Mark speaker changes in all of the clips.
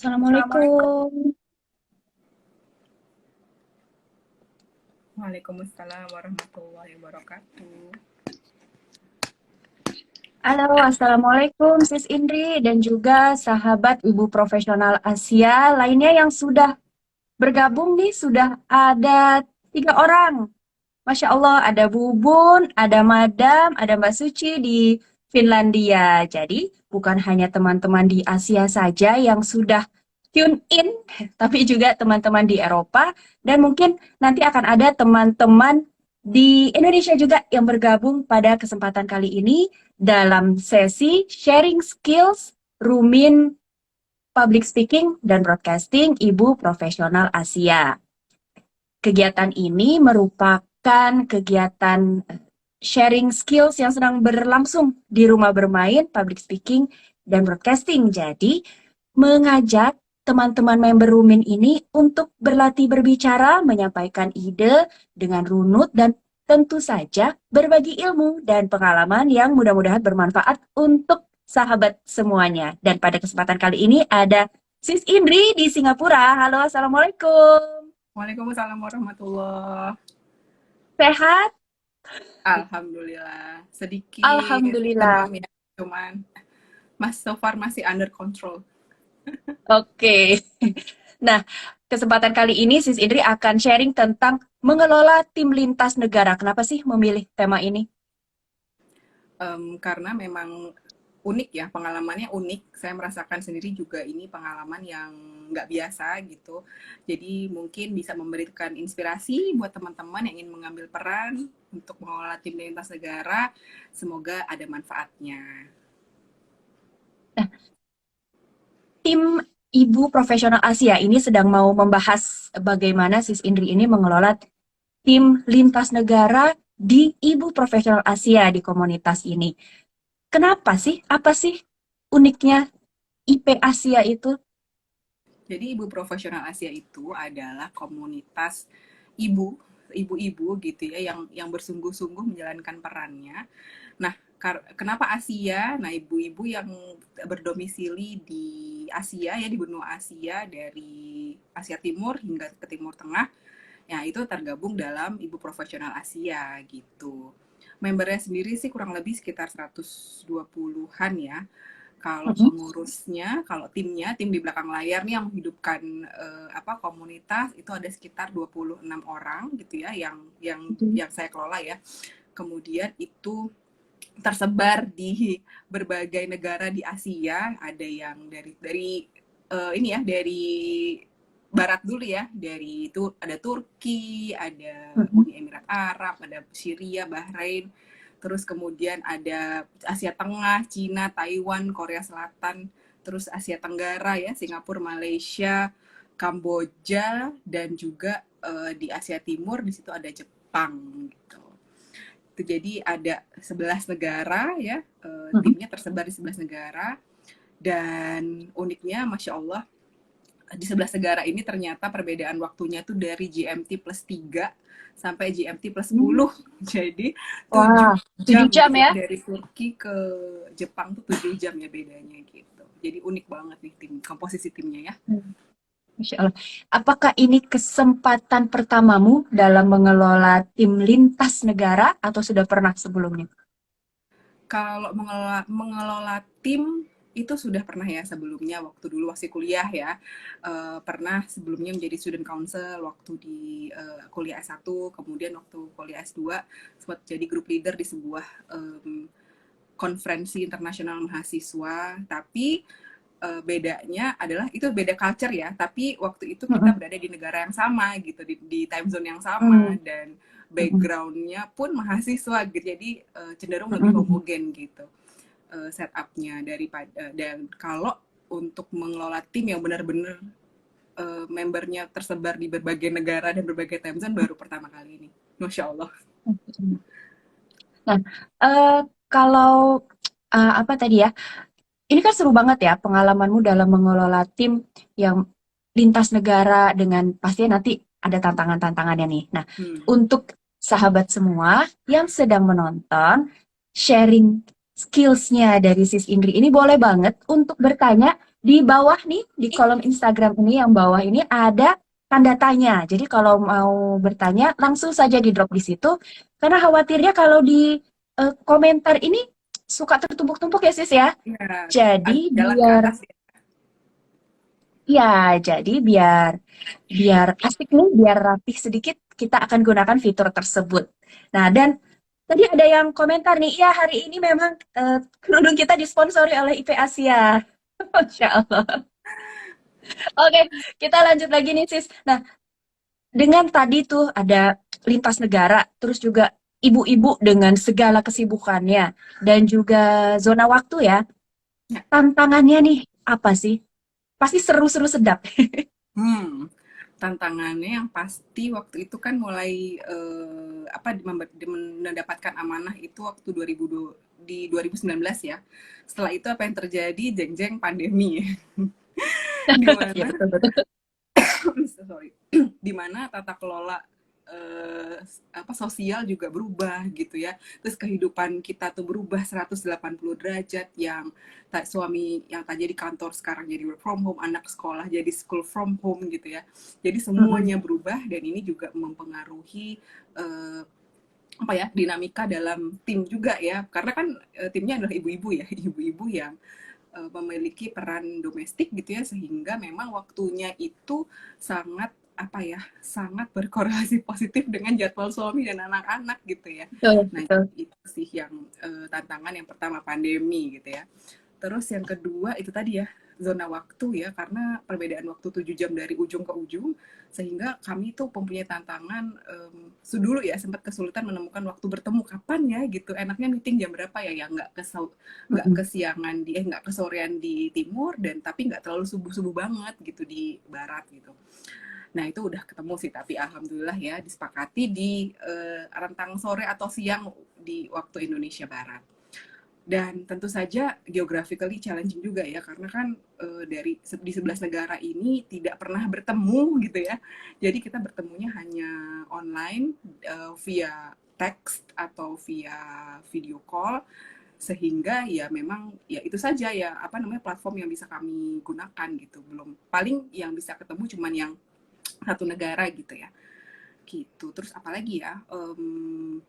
Speaker 1: Assalamualaikum.
Speaker 2: Assalamualaikum. Waalaikumsalam warahmatullahi wabarakatuh.
Speaker 1: Halo, Assalamualaikum Sis Indri dan juga sahabat Ibu Profesional Asia lainnya yang sudah bergabung nih, sudah ada 3 orang. Masya Allah, ada Bubun, ada Madam, ada Mbak Suci di Finlandia. Jadi, bukan hanya teman-teman di Asia saja yang sudah tune in, tapi juga teman-teman di Eropa, dan mungkin nanti akan ada teman-teman di Indonesia juga yang bergabung pada kesempatan kali ini dalam sesi Sharing Skills Rumin Public Speaking dan Broadcasting Ibu Profesional Asia. Kegiatan ini merupakan kegiatan sharing skills yang sedang berlangsung di rumah bermain, public speaking, dan broadcasting. Jadi, mengajak teman-teman member Rumin ini untuk berlatih berbicara, menyampaikan ide dengan runut, dan tentu saja berbagi ilmu dan pengalaman yang mudah-mudahan bermanfaat untuk sahabat semuanya. Dan pada kesempatan kali ini ada Sis Indri di Singapura. Halo, Assalamualaikum.
Speaker 2: Waalaikumsalam warahmatullahi.
Speaker 1: Sehat?
Speaker 2: Alhamdulillah. Sedikit
Speaker 1: Alhamdulillah.
Speaker 2: demam ya, cuman so far masih under control.
Speaker 1: Oke. Nah, kesempatan kali ini Sis Indri akan sharing tentang mengelola tim lintas negara. Kenapa sih memilih tema ini?
Speaker 2: Karena memang unik ya, pengalamannya unik. Saya merasakan sendiri juga ini pengalaman yang nggak biasa gitu. Jadi mungkin bisa memberikan inspirasi buat teman-teman yang ingin mengambil peran untuk mengelola tim lintas negara. Semoga ada manfaatnya.
Speaker 1: Nah, tim Ibu Profesional Asia ini sedang mau membahas bagaimana Sis Indri ini mengelola tim lintas negara di Ibu Profesional Asia di komunitas ini. Kenapa sih? Apa sih uniknya IP Asia itu?
Speaker 2: Jadi Ibu Profesional Asia itu adalah komunitas ibu-ibu gitu ya yang bersungguh-sungguh menjalankan perannya. Nah, kenapa Asia? Nah, ibu-ibu yang berdomisili di Asia ya, di benua Asia dari Asia Timur hingga ke Timur Tengah, ya itu tergabung dalam Ibu Profesional Asia gitu. Membernya sendiri sih kurang lebih sekitar 120-an ya. Kalau pengurusnya, kalau timnya, tim di belakang layar nih yang menghidupkan komunitas itu ada sekitar 26 orang gitu ya yang saya kelola ya. Kemudian itu tersebar di berbagai negara di Asia, ada yang dari ini ya, dari barat dulu ya, dari itu ada Turki, ada Uni Emirat Arab, ada Syria, Bahrain, terus kemudian ada Asia Tengah, Cina, Taiwan, Korea Selatan, terus Asia Tenggara ya, Singapura, Malaysia, Kamboja, dan juga di Asia Timur di situ ada Jepang gitu. Jadi ada 11 negara ya, timnya tersebar di 11 negara, dan uniknya Masya Allah di 11 negara ini ternyata perbedaan waktunya tuh dari GMT plus 3 sampai GMT plus 10. Jadi 7
Speaker 1: Wah,
Speaker 2: jam
Speaker 1: 7 jam
Speaker 2: gitu ya,
Speaker 1: ya?
Speaker 2: dari Turki ke Jepang tuh 7 jam ya bedanya gitu. Jadi unik banget nih komposisi timnya ya.
Speaker 1: Masya Allah. Apakah ini kesempatan pertamamu dalam mengelola tim lintas negara atau sudah pernah sebelumnya?
Speaker 2: Kalau mengelola tim itu sudah pernah ya sebelumnya waktu dulu masih kuliah ya. Pernah sebelumnya menjadi student council waktu di kuliah S1, kemudian waktu kuliah S2 sempat jadi group leader di sebuah konferensi internasional mahasiswa, tapi bedanya adalah itu beda culture ya, tapi waktu itu kita berada di negara yang sama gitu, di time zone yang sama, dan backgroundnya pun mahasiswa gitu, jadi cenderung lebih homogen gitu setupnya daripada. Dan kalau untuk mengelola tim yang benar-benar membernya tersebar di berbagai negara dan berbagai time zone baru pertama kali ini, Masya Allah.
Speaker 1: Nah, kalau apa tadi ya? Ini kan seru banget ya pengalamanmu dalam mengelola tim yang lintas negara dengan pastinya nanti ada tantangan-tantangannya nih. Nah, untuk sahabat semua yang sedang menonton, sharing skills-nya dari Sis Indri ini boleh banget untuk bertanya Di bawah nih, di kolom Instagram ini yang bawah ini ada tanda tanya. Jadi kalau mau bertanya, langsung saja di drop di situ. Karena khawatirnya kalau di komentar ini suka tertumpuk-tumpuk ya sis ya.
Speaker 2: Ya,
Speaker 1: Jadi
Speaker 2: jalan ke
Speaker 1: biar
Speaker 2: atas ya.
Speaker 1: ya, jadi biar biar asik nih, biar rapih sedikit, kita akan gunakan fitur tersebut. Nah, dan tadi ada yang komentar nih, ya hari ini memang kerudung kita disponsori oleh IP Asia. Masya Allah. Oke, kita lanjut lagi nih sis. Nah, dengan tadi tuh ada lintas negara, terus juga ibu-ibu dengan segala kesibukannya, dan juga zona waktu ya,
Speaker 2: Ya.
Speaker 1: tantangannya nih apa sih? Pasti seru-seru sedap.
Speaker 2: Hmm, tantangannya yang pasti waktu itu kan mulai apa mendapatkan amanah itu waktu 2002, di 2019 ya. Setelah itu apa yang terjadi? Jeng-jeng pandemi. Di
Speaker 1: Ya
Speaker 2: mana
Speaker 1: betul-betul.
Speaker 2: sorry. Di mana tata kelola eh, apa sosial juga berubah gitu ya. Terus kehidupan kita tuh berubah 180 derajat, yang suami yang tadi di kantor sekarang jadi work from home, anak sekolah jadi school from home gitu ya. Jadi
Speaker 1: Mm-mm.
Speaker 2: semuanya berubah, dan ini juga mempengaruhi eh, apa ya, dinamika dalam tim juga ya, karena kan timnya adalah ibu-ibu ya, ibu-ibu yang memiliki peran domestik gitu ya, sehingga memang waktunya itu sangat apa ya, sangat berkorelasi positif dengan jadwal suami dan anak-anak gitu ya.
Speaker 1: Betul,
Speaker 2: Nah,
Speaker 1: betul.
Speaker 2: itu sih yang tantangan yang pertama, pandemi gitu ya. Terus yang kedua itu tadi ya, zona waktu ya, karena perbedaan waktu 7 jam dari ujung ke ujung, sehingga kami tuh mempunyai tantangan, dulu ya sempat kesulitan menemukan waktu bertemu kapan ya gitu, enaknya meeting jam berapa ya, yang nggak
Speaker 1: Mm-mm.
Speaker 2: kesiangan di nggak kesorean di timur, dan tapi nggak terlalu subuh-subuh banget gitu di barat gitu. Nah itu udah ketemu sih, tapi alhamdulillah ya disepakati di rentang sore atau siang di waktu Indonesia Barat. Dan tentu saja geographically challenging juga ya, karena kan di 11 negara ini tidak pernah bertemu gitu ya. Jadi kita bertemunya hanya online, via teks atau via video call, sehingga ya memang ya itu saja ya, apa namanya, platform yang bisa kami gunakan gitu. Belum, paling yang bisa ketemu cuman yang satu negara gitu ya, gitu. Terus apalagi ya,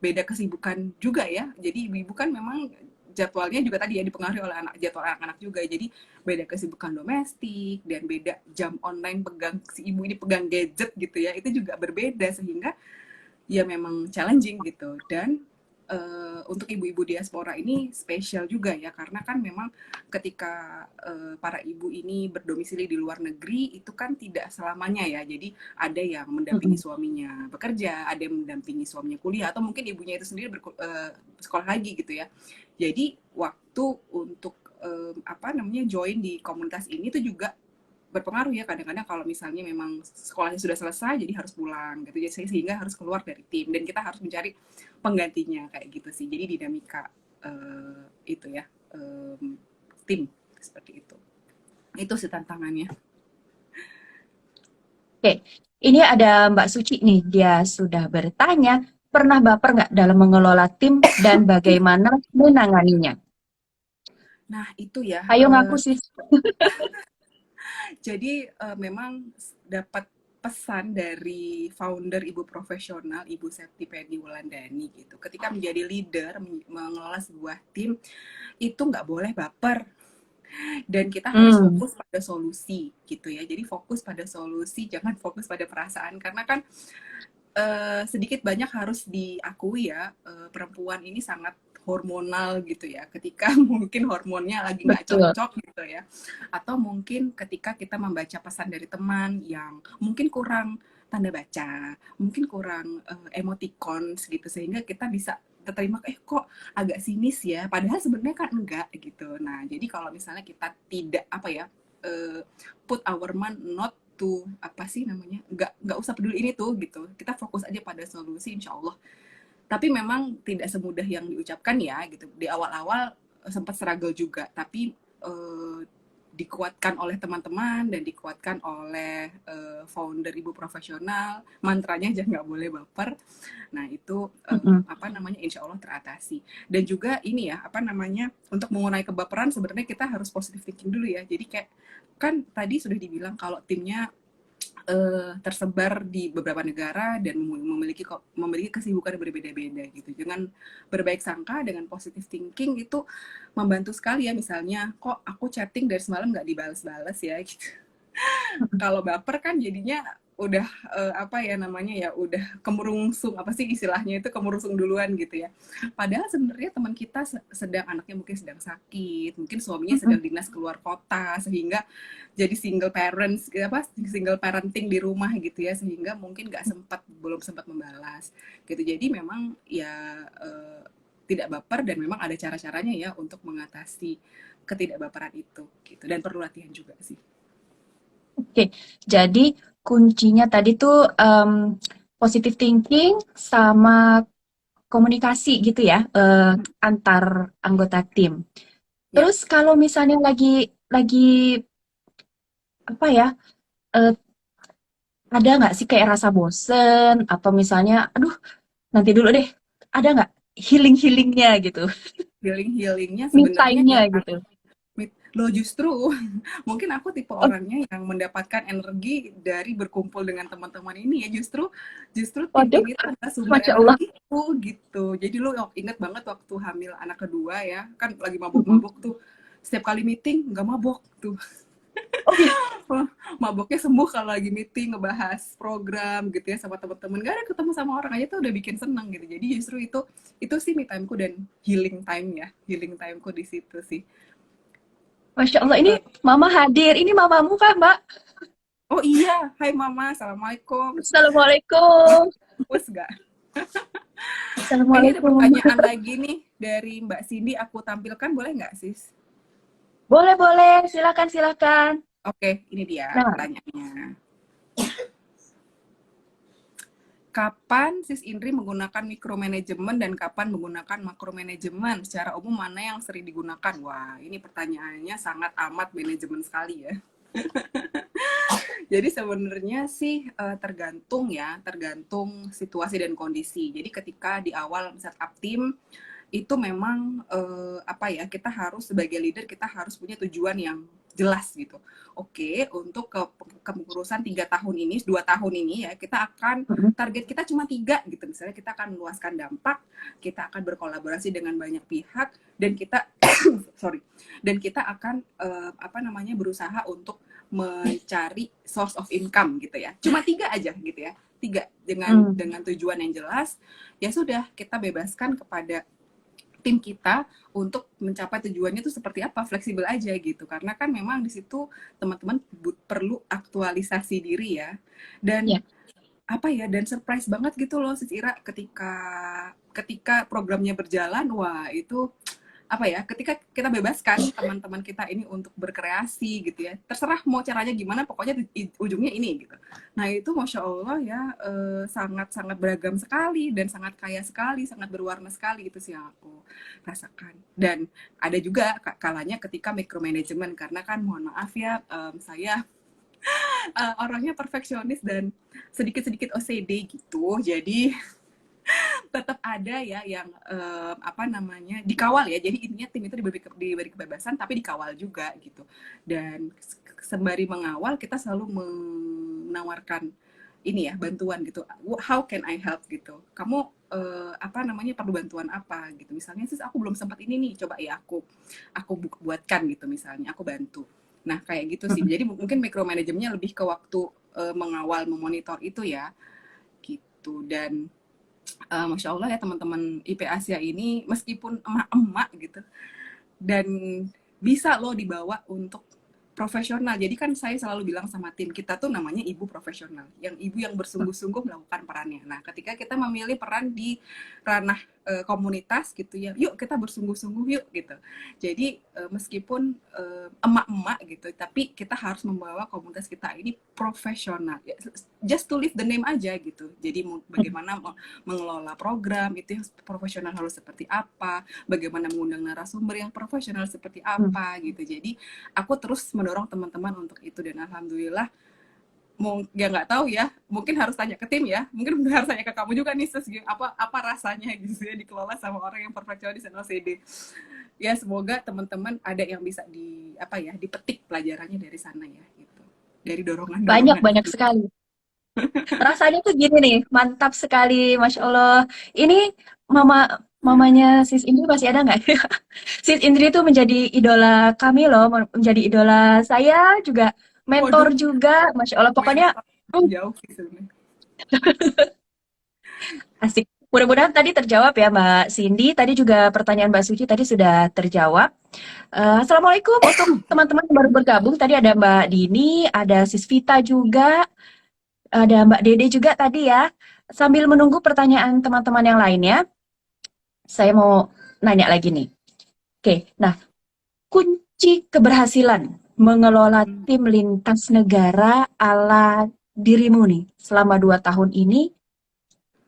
Speaker 2: beda kesibukan juga ya, jadi ibu-ibu kan memang jadwalnya juga tadi ya dipengaruhi oleh jadwal anak-anak juga, jadi beda kesibukan domestik dan beda jam online, pegang si ibu ini pegang gadget gitu ya, itu juga berbeda, sehingga ya memang challenging gitu. Dan untuk ibu-ibu diaspora ini spesial juga ya, karena kan memang ketika para ibu ini berdomisili di luar negeri itu kan tidak selamanya ya, jadi ada yang mendampingi
Speaker 1: Mm-mm.
Speaker 2: suaminya bekerja, ada yang mendampingi suaminya kuliah, atau mungkin ibunya itu sendiri sekolah lagi gitu ya. Jadi waktu untuk apa namanya, join di komunitas ini tuh juga berpengaruh ya, kadang-kadang kalau misalnya memang sekolahnya sudah selesai jadi harus pulang gitu ya, sehingga harus keluar dari tim dan kita harus mencari penggantinya kayak gitu sih. Jadi dinamika itu ya, tim seperti itu sih tantangannya.
Speaker 1: Oke, ini ada Mbak Suci nih, dia sudah bertanya, pernah baper nggak dalam mengelola tim dan bagaimana menanganinya?
Speaker 2: Nah itu ya,
Speaker 1: Ayo ngaku sis.
Speaker 2: jadi memang dapat pesan dari founder Ibu Profesional, Ibu Septi Penny Wulandani gitu, ketika menjadi leader mengelola sebuah tim itu nggak boleh baper, dan kita harus
Speaker 1: Hmm,
Speaker 2: fokus pada solusi gitu ya. Jadi fokus pada solusi, jangan fokus pada perasaan, karena kan sedikit banyak harus diakui ya, perempuan ini sangat hormonal gitu ya, ketika mungkin hormonnya lagi nggak
Speaker 1: betul.
Speaker 2: cocok gitu ya, atau mungkin ketika kita membaca pesan dari teman yang mungkin kurang tanda baca, mungkin kurang emoticons gitu, sehingga kita bisa terterima, kok agak sinis ya, padahal sebenarnya kan enggak gitu. Nah jadi kalau misalnya kita tidak apa ya, put our mind not to apa sih namanya, nggak usah peduli ini tuh gitu, kita fokus aja pada solusi, insya Allah. Tapi memang tidak semudah yang diucapkan ya gitu, di awal-awal sempat struggle juga, tapi dikuatkan oleh teman-teman dan dikuatkan oleh founder Ibu Profesional, mantranya aja nggak boleh baper. Nah itu
Speaker 1: Mm-mm.
Speaker 2: apa namanya, insya Allah teratasi. Dan juga ini ya, apa namanya, untuk mengurangi kebaperan sebenarnya kita harus positive thinking dulu ya. Jadi kayak kan tadi sudah dibilang kalau timnya tersebar di beberapa negara dan memiliki kesibukan yang berbeda-beda gitu. Dengan berbaik sangka, dengan positive thinking itu membantu sekali ya. Misalnya, kok aku chatting dari semalam nggak dibales-bales ya gitu. Kalau baper kan jadinya udah apa ya namanya ya, udah kemerungsung, apa sih istilahnya itu, kemerungsung duluan gitu ya. Padahal sebenarnya teman kita sedang, anaknya mungkin sedang sakit, mungkin suaminya sedang
Speaker 1: Mm-mm.
Speaker 2: dinas keluar kota, sehingga jadi single parents apa, single parenting di rumah gitu ya, sehingga mungkin belum sempat membalas gitu. Jadi memang ya tidak baper, dan memang ada cara-caranya ya untuk mengatasi ketidakbaperan itu gitu, dan perlu latihan juga sih.
Speaker 1: Oke, jadi kuncinya tadi tuh positive thinking sama komunikasi gitu ya, antar anggota tim.
Speaker 2: Ya.
Speaker 1: Terus kalau misalnya lagi apa ya, eh, ada nggak sih kayak rasa bosen atau misalnya, aduh nanti dulu deh, ada nggak healing-healingnya gitu,
Speaker 2: Healingnya
Speaker 1: me
Speaker 2: sebenarnya
Speaker 1: time-nya
Speaker 2: ya,
Speaker 1: gitu.
Speaker 2: lo justru mungkin aku tipe
Speaker 1: Oh,
Speaker 2: orangnya yang mendapatkan energi dari berkumpul dengan teman-teman ini ya. Justru justru tim
Speaker 1: waduh,
Speaker 2: ini tuh adalah sumber
Speaker 1: Masya Allah.
Speaker 2: energiku gitu. Jadi lo inget banget waktu hamil anak kedua ya, kan lagi
Speaker 1: Mm-mm.
Speaker 2: mabuk-mabuk tuh, setiap kali meeting nggak mabok tuh.
Speaker 1: Oh iya,
Speaker 2: Maboknya sembuh kalau lagi meeting ngebahas program gitu ya sama teman-teman. Gak ada, ketemu sama orang aja tuh udah bikin seneng gitu. Jadi justru itu sih me timeku dan healing time ya, healing timeku di situ sih.
Speaker 1: Masya Allah, ini
Speaker 2: Eh,
Speaker 1: Mama hadir. Ini mamamu kah, Mbak?
Speaker 2: oh iya, hai mama, assalamualaikum.
Speaker 1: Assalamualaikum.
Speaker 2: Wes gak? Ini ada
Speaker 1: Assalamualaikum.
Speaker 2: pertanyaan lagi nih dari Mbak Cindy, aku tampilkan boleh nggak sis?
Speaker 1: Boleh, boleh. Silakan, silakan.
Speaker 2: Oke, ini dia
Speaker 1: Nah,
Speaker 2: pertanyaannya. Kapan Sis Indri menggunakan micromanagement dan kapan menggunakan makromanagement? Secara umum mana yang sering digunakan? Wah, ini pertanyaannya sangat amat manajemen sekali ya. Jadi sebenarnya sih tergantung ya, tergantung situasi dan kondisi. Jadi ketika di awal setup tim itu memang apa ya, kita harus sebagai leader kita harus punya tujuan yang jelas gitu. Oke, untuk kepengurusan 3 tahun ini, 2 tahun ini ya, kita akan,
Speaker 1: mm-mm,
Speaker 2: target kita cuma 3 gitu. Misalnya kita akan meluaskan dampak, kita akan berkolaborasi dengan banyak pihak, dan kita sorry, dan kita akan apa namanya, berusaha untuk mencari source of income gitu ya. Cuma 3 aja gitu ya. 3
Speaker 1: mm,
Speaker 2: dengan tujuan yang jelas, ya sudah kita bebaskan kepada tim kita untuk mencapai tujuannya itu seperti apa, fleksibel aja gitu. Karena kan memang di situ teman-teman perlu aktualisasi diri ya. Dan
Speaker 1: ya.
Speaker 2: apa ya, dan surprise banget gitu loh Sis Ira, ketika ketika programnya berjalan, wah itu apa ya, ketika kita bebaskan teman-teman kita ini untuk berkreasi gitu ya, terserah mau caranya gimana, pokoknya ujungnya ini gitu. Nah itu masya Allah ya, sangat-sangat beragam sekali dan sangat kaya sekali, sangat berwarna sekali, itu sih yang aku rasakan. Dan ada juga kalanya ketika micromanagement, karena kan mohon maaf ya, saya orangnya perfeksionis dan sedikit-sedikit OCD gitu, jadi tetap ada ya yang apa namanya, dikawal ya. Jadi intinya tim itu diberi kebebasan tapi dikawal juga gitu. Dan sembari mengawal kita selalu menawarkan ini ya, bantuan gitu. How can I help gitu? Kamu apa namanya, perlu bantuan apa gitu. Misalnya sis aku belum sempat ini nih, coba ya aku buatkan gitu, misalnya aku bantu. Nah kayak gitu sih.
Speaker 1: Mm-mm.
Speaker 2: Jadi mungkin micromanajemennya lebih ke waktu mengawal, memonitor itu ya gitu. Dan Masya Allah ya teman-teman IP Asia ini, meskipun emak-emak gitu, dan bisa loh dibawa untuk profesional. Jadi kan saya selalu bilang sama tim, kita tuh namanya ibu profesional, yang ibu yang bersungguh-sungguh melakukan perannya. Nah, ketika kita memilih peran di ranah komunitas gitu ya, yuk kita bersungguh-sungguh yuk gitu. Jadi meskipun emak-emak gitu, tapi kita harus membawa komunitas kita ini profesional. Just to leave the name aja gitu. Jadi bagaimana mengelola program itu yang profesional harus seperti apa, bagaimana mengundang narasumber yang profesional seperti
Speaker 1: Mm.
Speaker 2: apa gitu. Jadi aku terus mendorong teman-teman untuk itu, dan alhamdulillah ya nggak tahu ya, mungkin harus tanya ke tim ya, mungkin harus tanya ke kamu juga nih sis, apa rasanya gitu ya dikelola sama orang yang perfeksionis dan OCD. Ya semoga teman-teman ada yang bisa dipetik pelajarannya dari sana ya gitu, dari
Speaker 1: Banyak
Speaker 2: dorongan-dorongan
Speaker 1: banyak
Speaker 2: itu.
Speaker 1: sekali. Rasanya tuh gini nih, mantap sekali, Masya Allah. Ini mama mamanya Sis Indri masih ada nggak? Sis Indri tuh menjadi idola kami loh, menjadi idola saya juga, mentor
Speaker 2: Waduh,
Speaker 1: juga, Masya Allah. Pokoknya
Speaker 2: mental
Speaker 1: hmm,
Speaker 2: jauh sih sebenarnya.
Speaker 1: asik. Mudah-mudahan tadi terjawab ya Mbak Cindy. Tadi juga pertanyaan Mbak Suci tadi sudah terjawab. Assalamualaikum untuk teman-teman yang baru bergabung. Tadi ada Mbak Dini, ada Sis Vita juga, ada Mbak Dede juga tadi ya. Sambil menunggu pertanyaan teman-teman yang lainnya, saya mau nanya lagi nih. Oke, nah kunci keberhasilan mengelola
Speaker 2: Hmm,
Speaker 1: tim lintas negara ala dirimu nih selama 2 tahun ini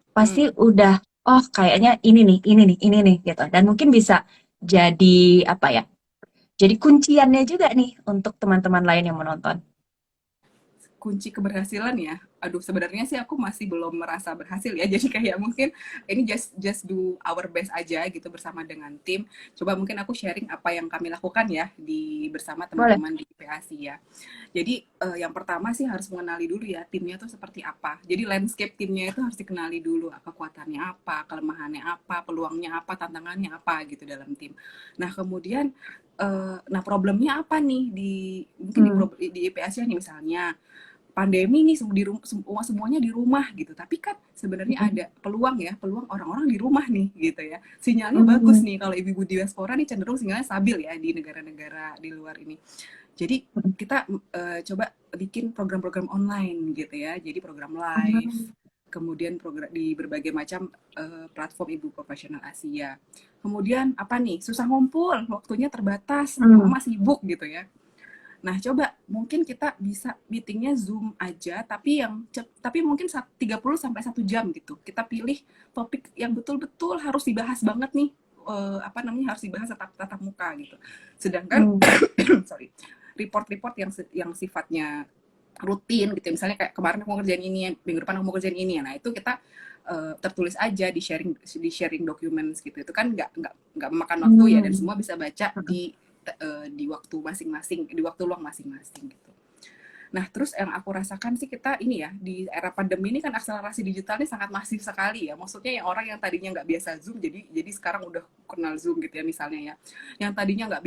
Speaker 1: pasti
Speaker 2: hmm.
Speaker 1: udah, oh kayaknya ini nih, ini nih, ini nih gitu. Dan mungkin bisa jadi apa ya? Jadi kunciannya juga nih untuk teman-teman lain yang menonton.
Speaker 2: Kunci keberhasilan ya, aduh sebenarnya sih aku masih belum merasa berhasil ya, jadi kayak mungkin ini just do our best aja gitu bersama dengan tim. Coba mungkin aku sharing apa yang kami lakukan ya di bersama
Speaker 1: Boleh?
Speaker 2: teman-teman di IPASI ya. Jadi yang pertama sih harus mengenali dulu ya timnya tuh seperti apa. Jadi landscape timnya itu harus dikenali dulu, kekuatannya apa, kelemahannya apa, peluangnya apa, tantangannya apa gitu dalam tim. Nah kemudian nah problemnya apa nih di mungkin
Speaker 1: Hmm.
Speaker 2: di IPASI nih misalnya pandemi nih semuanya di rumah gitu. Tapi kan sebenarnya
Speaker 1: Hmm.
Speaker 2: ada peluang ya, peluang orang-orang di rumah nih gitu ya. Sinyalnya bagus
Speaker 1: Hmm.
Speaker 2: nih kalau ibu-ibu diaspora nih cenderung sinyalnya stabil ya di negara-negara di luar ini. Jadi kita coba bikin program-program online gitu ya. Jadi program live,
Speaker 1: Hmm.
Speaker 2: kemudian program di berbagai macam platform ibu profesional Asia. Kemudian apa nih? Susah ngumpul, waktunya terbatas,
Speaker 1: Hmm.
Speaker 2: mama sibuk gitu ya. Nah, coba mungkin kita bisa meetingnya Zoom aja, tapi mungkin 30 sampai 1 jam gitu. Kita pilih topik yang betul-betul harus dibahas banget nih, harus dibahas tatap muka gitu. Sedangkan
Speaker 1: Hmm.
Speaker 2: sorry, report-report yang sifatnya rutin gitu, misalnya kayak kemarin aku mau kerjain ini, minggu depan aku mau kerjain ini. Nah, itu kita tertulis aja di sharing documents gitu. Itu kan nggak memakan waktu ya, dan
Speaker 1: Hmm.
Speaker 2: semua bisa baca di waktu masing-masing, di waktu luang masing-masing gitu. Nah, terus yang aku rasakan sih kita ini ya, di era pandemi ini kan akselerasi digitalnya sangat masif sekali ya. Maksudnya yang orang yang tadinya nggak biasa Zoom, jadi sekarang udah kenal Zoom gitu ya misalnya ya. Yang tadinya nggak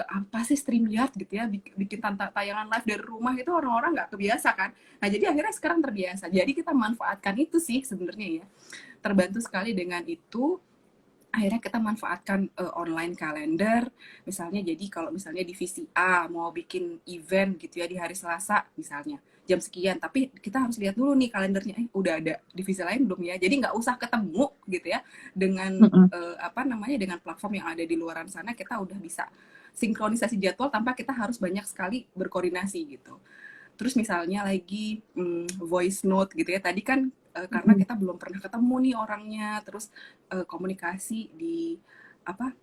Speaker 2: apa sih StreamYard gitu ya, bikin tayangan live dari rumah itu orang-orang nggak kebiasa kan. Nah, jadi akhirnya sekarang terbiasa. Jadi kita manfaatkan itu sih sebenarnya ya. Terbantu sekali dengan itu, akhirnya kita manfaatkan online calendar misalnya. Jadi kalau misalnya divisi A mau bikin event gitu ya di hari Selasa misalnya jam sekian, tapi kita harus lihat dulu nih kalendernya, udah ada divisi lain belum ya, jadi nggak usah ketemu gitu ya dengan
Speaker 1: Hmm.
Speaker 2: dengan platform yang ada di luaran sana. Kita udah bisa sinkronisasi jadwal tanpa kita harus banyak sekali berkoordinasi gitu. Terus misalnya lagi voice note gitu ya. Tadi kan karena
Speaker 1: Hmm.
Speaker 2: kita belum pernah ketemu nih orangnya, terus komunikasi di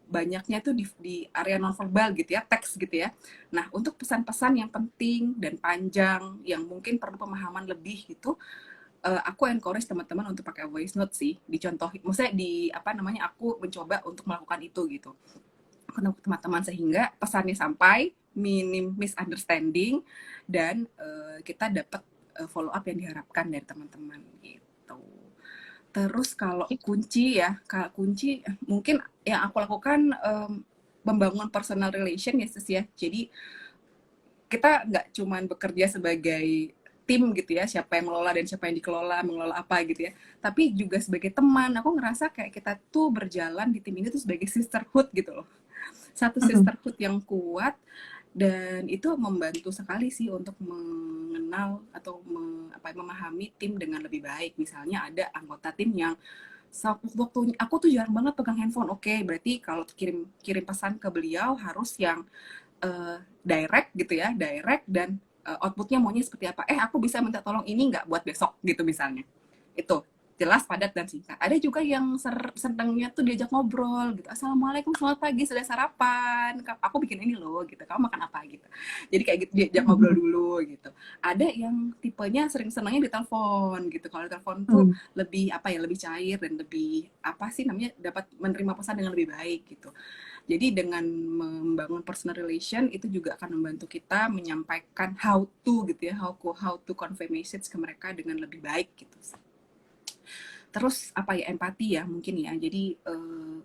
Speaker 2: banyaknya tuh di area nonverbal gitu ya, teks gitu ya. Nah, untuk pesan-pesan yang penting dan panjang yang mungkin perlu pemahaman lebih gitu, aku encourage teman-teman untuk pakai voice note sih, dicontohin. Maksudnya aku mencoba untuk melakukan itu gitu untuk teman-teman sehingga pesannya sampai, minim misunderstanding, dan kita dapat follow up yang diharapkan dari teman-teman gitu. Terus kalau kunci mungkin yang aku lakukan membangun personal relation ya sis ya. Jadi kita nggak cuman bekerja sebagai tim gitu ya, siapa yang mengelola dan siapa yang dikelola, mengelola apa gitu ya, tapi juga sebagai teman. Aku ngerasa kayak kita tuh berjalan di tim ini tuh sebagai sisterhood gitu loh, satu
Speaker 1: Hmm.
Speaker 2: sisterhood yang kuat. Dan itu membantu sekali sih untuk mengenal atau memahami tim dengan lebih baik. Misalnya ada anggota tim yang waktu aku tuh jarang banget pegang handphone. Oke, berarti kalau kirim kirim pesan ke beliau harus yang direct gitu ya, direct, dan outputnya maunya seperti apa. Aku bisa minta tolong ini nggak buat besok gitu misalnya. Itu. jelas, padat, dan singkat. Ada juga yang senangnya tuh diajak ngobrol gitu. Assalamualaikum, selamat pagi, sudah sarapan? Aku bikin ini loh gitu. Kamu makan apa gitu. Jadi kayak gitu diajak ngobrol dulu gitu. Ada yang tipenya sering senangnya di telepon gitu. Kalau di telepon tuh
Speaker 1: Hmm.
Speaker 2: lebih apa ya, lebih cair dan lebih apa sih namanya, dapat menerima pesan dengan lebih baik gitu. Jadi dengan membangun personal relation itu juga akan membantu kita menyampaikan how to gitu ya, how to convey message ke mereka dengan lebih baik gitu. Terus apa ya, empati ya mungkin ya. Jadi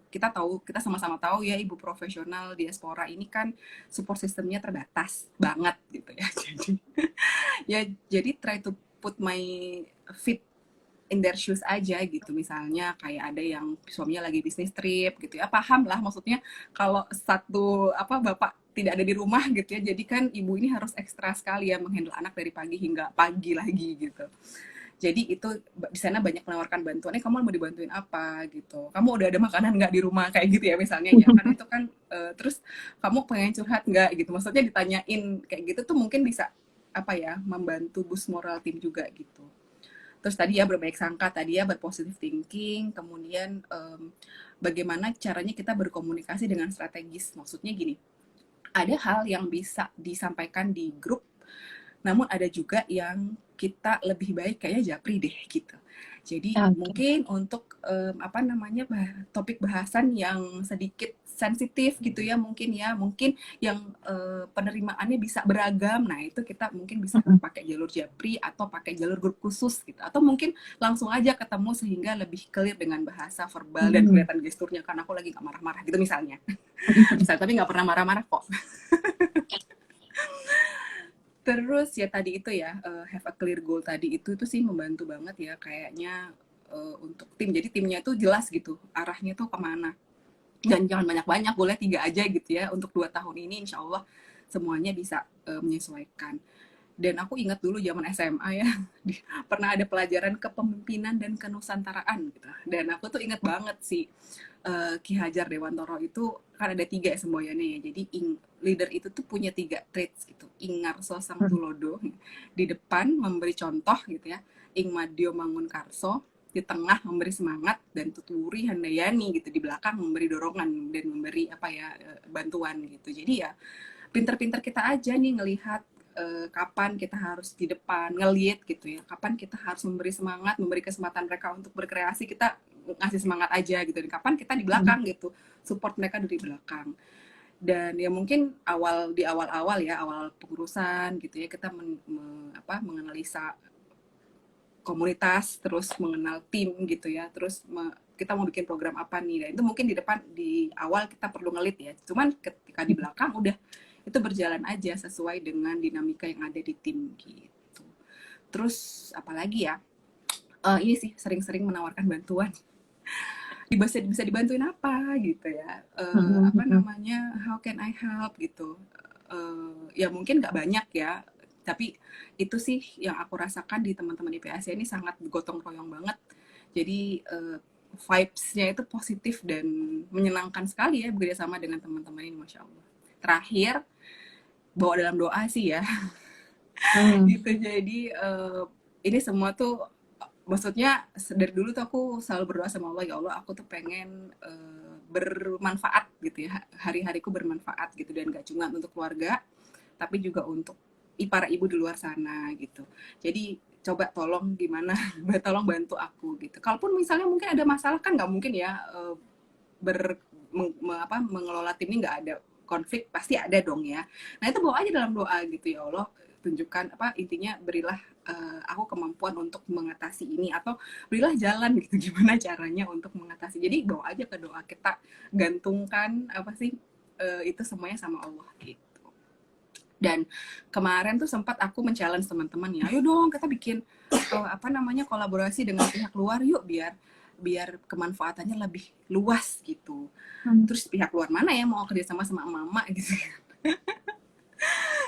Speaker 2: kita tahu, kita sama-sama tahu ya, ibu profesional diaspora ini kan support sistemnya terbatas banget gitu ya. Jadi ya, jadi try to put my feet in their shoes aja gitu. Misalnya kayak ada yang suaminya lagi bisnis trip gitu ya, paham lah maksudnya kalau satu apa bapak tidak ada di rumah gitu ya, jadi kan ibu ini harus ekstra sekali ya menghandle anak dari pagi hingga pagi lagi gitu. Jadi itu di sana banyak menawarkan bantuan, kamu mau dibantuin apa gitu, kamu udah ada makanan nggak di rumah, kayak gitu ya misalnya ya, karena itu kan terus kamu pengen curhat nggak gitu, maksudnya ditanyain kayak gitu tuh mungkin bisa apa ya, membantu boost moral tim juga gitu. Terus tadi ya berbaik sangka, tadi ya berpositive thinking, kemudian bagaimana caranya kita berkomunikasi dengan strategis. Maksudnya gini, ada hal yang bisa disampaikan di grup, namun ada juga yang kita lebih baik kayaknya japri deh gitu. Jadi
Speaker 1: Oke.
Speaker 2: mungkin untuk apa namanya, topik bahasan yang sedikit sensitif gitu ya, mungkin yang penerimaannya bisa beragam. Nah itu kita mungkin bisa
Speaker 1: Mm-mm.
Speaker 2: pakai jalur japri atau pakai jalur grup khusus gitu, atau mungkin langsung aja ketemu sehingga lebih clear dengan bahasa verbal dan
Speaker 1: Mm-mm.
Speaker 2: kelihatan gesturnya, karena aku lagi nggak marah-marah gitu misalnya. Misalnya, tapi nggak pernah marah-marah kok. Terus ya tadi itu ya, have a clear goal tadi itu sih membantu banget ya kayaknya untuk tim. Jadi timnya itu jelas gitu, arahnya tuh kemana. Dan jangan banyak-banyak, boleh 3 aja gitu ya. Untuk 2 tahun ini insya Allah semuanya bisa menyesuaikan. Dan aku ingat dulu zaman SMA ya, pernah ada pelajaran kepemimpinan dan kenusantaraan gitu. Dan aku tuh ingat banget sih, Ki Hajar Dewantoro itu kan ada 3 ya semboyannya ya. Jadi leader itu tuh punya 3 traits gitu. Ingarso Sang Tulodo, di depan memberi contoh gitu ya. Ing Madyo Mangun Karso, di tengah memberi semangat, dan Tuturi Handayani gitu di belakang memberi dorongan dan memberi apa ya, bantuan gitu. Jadi ya pinter-pinter kita aja nih ngelihat kapan kita harus di depan nge-lead gitu ya, kapan kita harus memberi semangat, memberi kesempatan mereka untuk berkreasi, kita ngasih semangat aja gitu, dan kapan kita di
Speaker 1: Mm-mm.
Speaker 2: belakang gitu, support mereka dari belakang. Dan ya mungkin di awal-awal ya, awal pengurusan gitu ya, kita menganalisa komunitas, terus mengenal tim gitu ya, terus kita mau bikin program apa nih, dan itu mungkin di awal kita perlu ngelit ya, cuman ketika di belakang udah itu berjalan aja sesuai dengan dinamika yang ada di tim gitu. Terus apalagi ya, ini sih sering-sering menawarkan bantuan, bisa dibantuin apa gitu ya, apa
Speaker 1: Mm-mm.
Speaker 2: namanya, how can I help gitu. Ya mungkin nggak banyak ya, tapi itu sih yang aku rasakan di teman-teman IPASI ini, sangat gotong royong banget. Jadi vibes-nya itu positif dan menyenangkan sekali ya bekerja sama dengan teman-teman ini, masya Allah. Terakhir, bawa dalam doa sih ya.
Speaker 1: Mm.
Speaker 2: Gitu. Jadi ini semua tuh maksudnya dari dulu tuh aku selalu berdoa sama Allah, ya Allah aku tuh pengen bermanfaat gitu ya, hari-hariku bermanfaat gitu, dan gak cuma untuk keluarga tapi juga untuk para ibu di luar sana gitu. Jadi coba tolong gimana, tolong bantu aku gitu. Kalaupun misalnya mungkin ada masalah, kan nggak mungkin ya mengelola tim ini nggak ada konflik, pasti ada dong ya. Nah itu bawa aja dalam doa gitu, ya Allah tunjukkan apa intinya, berilah aku kemampuan untuk mengatasi ini, atau berilah jalan gitu gimana caranya untuk mengatasi. Jadi bawa aja ke doa, kita gantungkan apa sih itu semuanya sama Allah gitu. Dan kemarin tuh sempat aku men-challenge teman-teman ya, ayo dong kita bikin apa namanya, kolaborasi dengan pihak luar yuk, biar biar kemanfaatannya lebih luas gitu.
Speaker 1: Mm.
Speaker 2: Terus pihak luar mana ya mau kerja sama sama emak-emak gitu.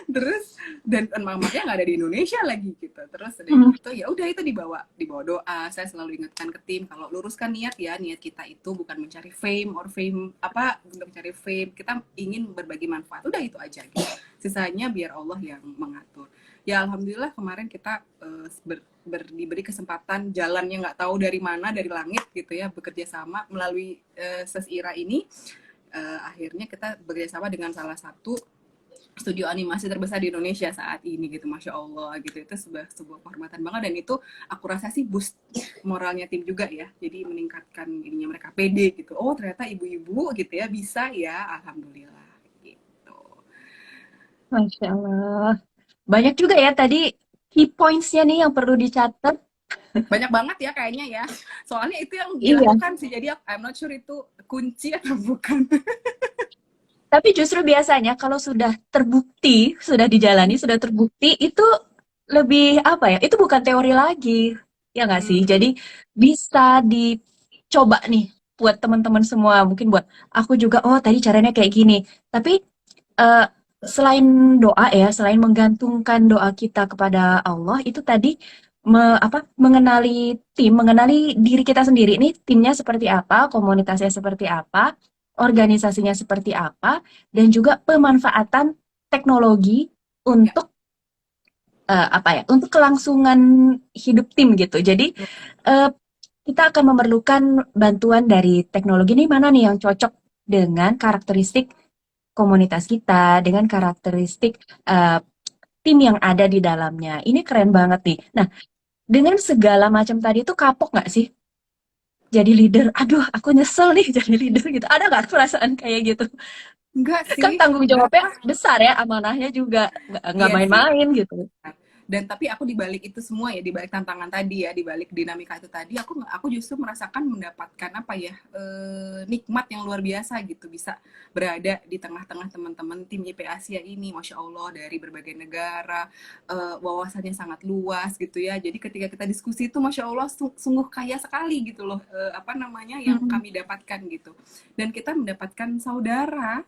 Speaker 2: Terus dan emak-emaknya nggak ada di Indonesia lagi gitu. Terus udah
Speaker 1: Mm.
Speaker 2: gitu ya udah, itu dibawa doa. Saya selalu ingatkan ke tim, kalau luruskan niat ya, niat kita itu bukan mencari fame apa, untuk mencari fame, kita ingin berbagi manfaat, udah itu aja gitu. Sisanya biar Allah yang mengatur. ya alhamdulillah kemarin kita diberi kesempatan jalannya nggak tahu dari mana, dari langit gitu ya, bekerja sama melalui Sesira ini. Akhirnya kita bekerja sama dengan salah satu studio animasi terbesar di Indonesia saat ini gitu, masya Allah gitu. Itu sebuah kehormatan banget, dan itu aku rasa sih boost moralnya tim juga ya, jadi meningkatkan ininya mereka pede gitu, oh ternyata ibu-ibu gitu ya bisa ya, alhamdulillah gitu.
Speaker 1: Masya Allah. Banyak juga ya tadi key points-nya nih yang perlu dicatat.
Speaker 2: Banyak banget ya kayaknya ya, soalnya itu yang
Speaker 1: Iya,
Speaker 2: dilakukan sih, jadi I'm not sure itu kunci atau bukan.
Speaker 1: tapi justru biasanya kalau sudah terbukti, sudah dijalani, sudah terbukti, itu lebih apa ya? Itu bukan teori lagi, ya nggak sih?
Speaker 2: Hmm,
Speaker 1: Jadi bisa dicoba nih buat teman-teman semua. Mungkin buat aku juga, oh tadi caranya kayak gini. Tapi eh, selain doa ya, selain menggantungkan doa kita kepada Allah, itu tadi mengenali tim, mengenali diri kita sendiri nih, timnya seperti apa, komunitasnya seperti apa, organisasinya seperti apa, dan juga pemanfaatan teknologi
Speaker 2: ya.
Speaker 1: untuk apa ya, untuk kelangsungan hidup tim gitu. Jadi eh, kita akan memerlukan bantuan dari teknologi nih, mana nih yang cocok dengan karakteristik komunitas kita, dengan karakteristik eh, tim yang ada di dalamnya. Ini keren banget nih. Nah, dengan segala macam tadi itu kapok nggak sih jadi leader? Aduh, aku nyesel nih jadi leader gitu. Ada nggak perasaan kayak gitu?
Speaker 2: Enggak
Speaker 1: Kan
Speaker 2: sih,
Speaker 1: tanggung jawabnya
Speaker 2: kenapa?
Speaker 1: besar ya, amanahnya juga nggak
Speaker 2: Iya sih.
Speaker 1: main-main gitu.
Speaker 2: Dan tapi aku dibalik itu semua ya, dibalik tantangan tadi ya, dibalik dinamika itu tadi, aku justru merasakan mendapatkan apa ya, nikmat yang luar biasa gitu, bisa berada di tengah-tengah teman-teman tim YP Asia ini, masya Allah, dari berbagai negara, wawasannya sangat luas gitu ya. Jadi ketika kita diskusi itu masya Allah sungguh kaya sekali gitu loh, apa namanya yang
Speaker 1: Hmm.
Speaker 2: kami dapatkan gitu. Dan kita mendapatkan saudara,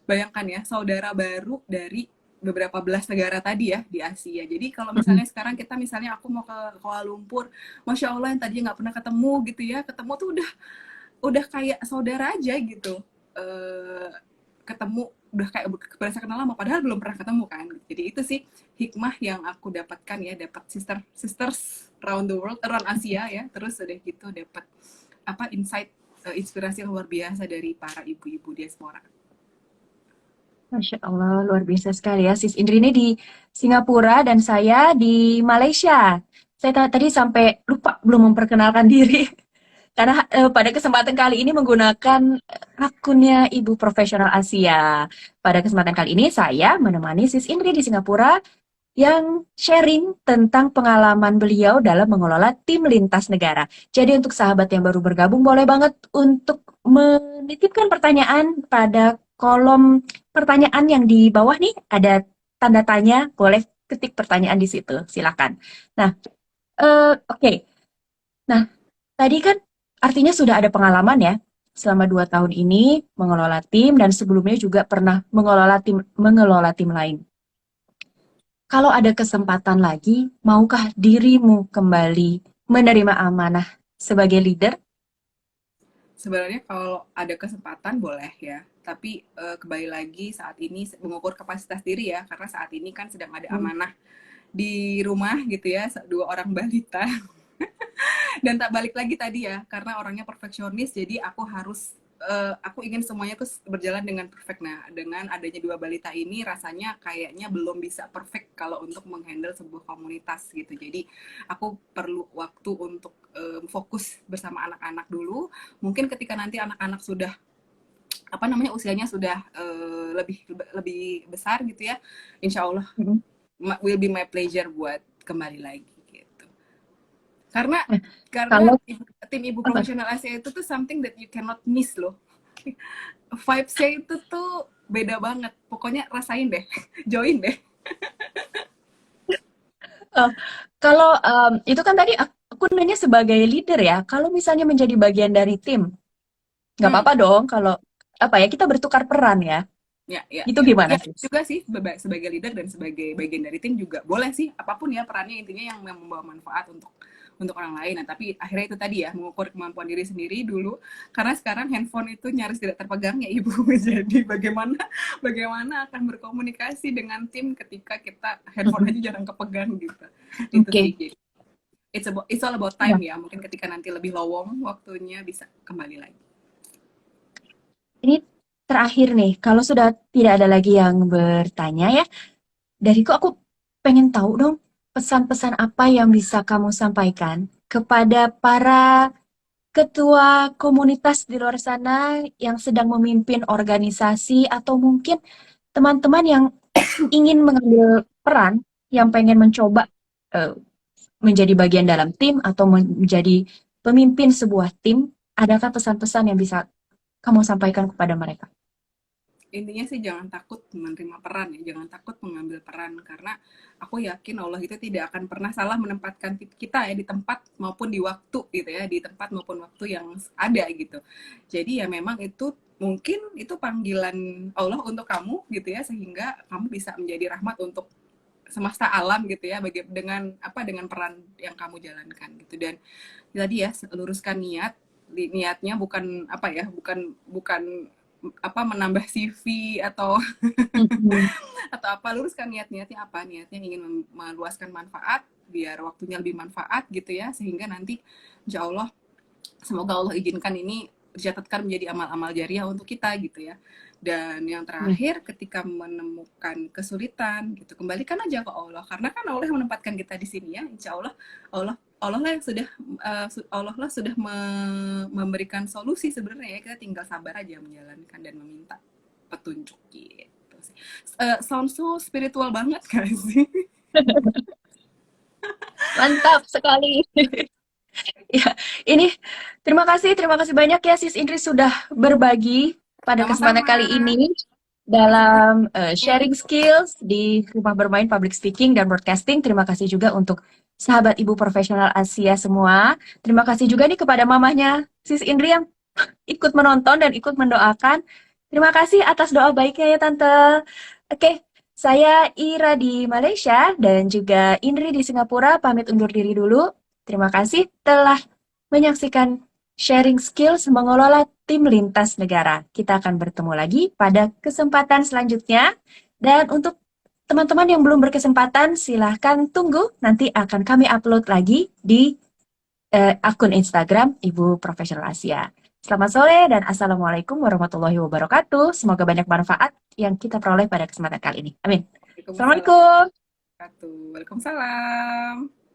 Speaker 2: bayangkan ya, saudara baru dari beberapa belas negara tadi ya di Asia. Jadi kalau
Speaker 1: Mm-mm.
Speaker 2: misalnya sekarang kita misalnya aku mau ke Kuala Lumpur, masya Allah yang tadinya nggak pernah ketemu gitu ya, ketemu tuh udah kayak saudara aja gitu. Ketemu udah kayak berasa kenal lama, padahal belum pernah ketemu kan. Jadi itu sih hikmah yang aku dapatkan ya, dapat sisters around the world, around Asia ya. Terus udah gitu dapat apa insight, inspirasi yang luar biasa dari para ibu-ibu diaspora.
Speaker 1: Masya Allah, luar biasa sekali ya. Sis Indri ini di Singapura dan saya di Malaysia. Saya tadi sampai lupa belum memperkenalkan diri. Karena pada kesempatan kali ini menggunakan akunnya Ibu Profesional Asia. Pada kesempatan kali ini saya menemani Sis Indri di Singapura yang sharing tentang pengalaman beliau dalam mengelola tim lintas negara. Jadi untuk sahabat yang baru bergabung, boleh banget untuk menitipkan pertanyaan pada kolom pertanyaan yang di bawah nih, ada tanda tanya, boleh ketik pertanyaan di situ, silakan. Nah, oke. Nah, tadi kan artinya sudah ada pengalaman ya, selama 2 tahun ini mengelola tim dan sebelumnya juga pernah mengelola tim lain. Kalau ada kesempatan lagi, maukah dirimu kembali menerima amanah sebagai leader?
Speaker 2: Sebenarnya kalau ada kesempatan boleh ya, tapi kembali lagi saat ini mengukur kapasitas diri ya, karena saat ini kan sedang ada
Speaker 1: Hmm.
Speaker 2: amanah di rumah gitu ya, dua orang balita. Dan tak balik lagi tadi ya, karena orangnya perfeksionis, jadi aku ingin semuanya tuh berjalan dengan perfect. Nah, dengan adanya dua balita ini, rasanya kayaknya belum bisa perfect kalau untuk menghandle sebuah komunitas gitu. Jadi, aku perlu waktu untuk fokus bersama anak-anak dulu. Mungkin ketika nanti anak-anak sudah apa namanya usianya sudah lebih lebih besar gitu ya, insya Allah
Speaker 1: Hmm.
Speaker 2: will be my pleasure buat kembali lagi gitu. Karena
Speaker 1: Nah,
Speaker 2: karena
Speaker 1: kalau
Speaker 2: tim ibu
Speaker 1: apa?
Speaker 2: profesional Asia itu tuh something that you cannot miss loh. Vibes-nya itu tuh beda banget. Pokoknya rasain deh, join deh.
Speaker 1: eh, kalau itu kan tadi aku nanya sebagai leader ya. Kalau misalnya menjadi bagian dari tim, nggak
Speaker 2: Hmm,
Speaker 1: apa-apa dong. Kalau apa ya kita bertukar peran ya.
Speaker 2: ya, ya,
Speaker 1: Itu
Speaker 2: ya,
Speaker 1: gimana
Speaker 2: ya
Speaker 1: sih?
Speaker 2: juga sih sebagai leader dan sebagai bagian dari tim juga boleh sih. Apapun ya perannya, intinya yang membawa manfaat untuk orang lain. Nah, tapi akhirnya itu tadi ya, mengukur kemampuan diri sendiri dulu, karena sekarang handphone itu nyaris tidak terpegang ya Ibu. Jadi bagaimana bagaimana akan berkomunikasi dengan tim ketika kita handphone aja jarang kepegang gitu. Itu sih.
Speaker 1: Oke.
Speaker 2: Jadi it's all about
Speaker 1: Ya.
Speaker 2: time ya. Mungkin ketika nanti lebih lowong waktunya bisa kembali lagi.
Speaker 1: Ini terakhir nih, kalau sudah tidak ada lagi yang bertanya ya, dariku aku pengen tahu dong pesan-pesan apa yang bisa kamu sampaikan kepada para ketua komunitas di luar sana yang sedang memimpin organisasi atau mungkin teman-teman yang ingin mengambil peran, yang pengen mencoba eh, menjadi bagian dalam tim atau menjadi pemimpin sebuah tim, adakah pesan-pesan yang bisa kamu sampaikan kepada mereka?
Speaker 2: Intinya sih jangan takut menerima peran ya, jangan takut mengambil peran, karena aku yakin Allah itu tidak akan pernah salah menempatkan kita ya di tempat maupun di waktu gitu ya, di tempat maupun waktu yang ada gitu. Jadi ya memang itu mungkin itu panggilan Allah untuk kamu gitu ya, sehingga kamu bisa menjadi rahmat untuk semesta alam gitu ya, dengan dengan peran yang kamu jalankan gitu. Dan tadi ya, luruskan niatnya bukan bukan bukan menambah CV atau
Speaker 1: Mhm.
Speaker 2: atau apa, luruskan niatnya apa, niatnya ingin meluaskan manfaat biar waktunya lebih manfaat gitu ya, sehingga nanti insya Allah semoga Allah izinkan ini dicatatkan menjadi amal-amal jariah untuk kita gitu ya. Dan yang terakhir, ketika menemukan kesulitan gitu, kembalikan aja ke Allah, karena kan Allah yang menempatkan kita di sini ya. Insya Allah Allah lah yang sudah Allah lah sudah memberikan solusi sebenarnya ya, kita tinggal sabar aja menjalankan dan meminta petunjuk gitu sih. Sound so spiritual banget gak sih?
Speaker 1: Mantap sekali. Ya, ini terima kasih banyak ya Sis Indri sudah berbagi pada kesempatan
Speaker 2: Sama-sama.
Speaker 1: kali ini
Speaker 2: Makasih banyak.
Speaker 1: dalam sharing skills di Rumah Bermain Public Speaking dan Broadcasting. Terima kasih juga untuk sahabat Ibu Profesional Asia semua. Terima kasih juga nih kepada mamahnya Sis Indri yang ikut menonton dan ikut mendoakan. Terima kasih atas doa baiknya ya Tante. Oke, saya Ira di Malaysia dan juga Indri di Singapura pamit undur diri dulu. Terima kasih telah menyaksikan sharing skills mengelola tim lintas negara. Kita akan bertemu lagi pada kesempatan selanjutnya. Dan untuk teman-teman yang belum berkesempatan, silahkan tunggu. Nanti akan kami upload lagi di akun Instagram Ibu Profesional Asia. Selamat sore dan Assalamualaikum warahmatullahi wabarakatuh. Semoga banyak manfaat yang kita peroleh pada kesempatan kali ini. Amin.
Speaker 2: Waalaikumsalam.
Speaker 1: Assalamualaikum.
Speaker 2: Waalaikumsalam.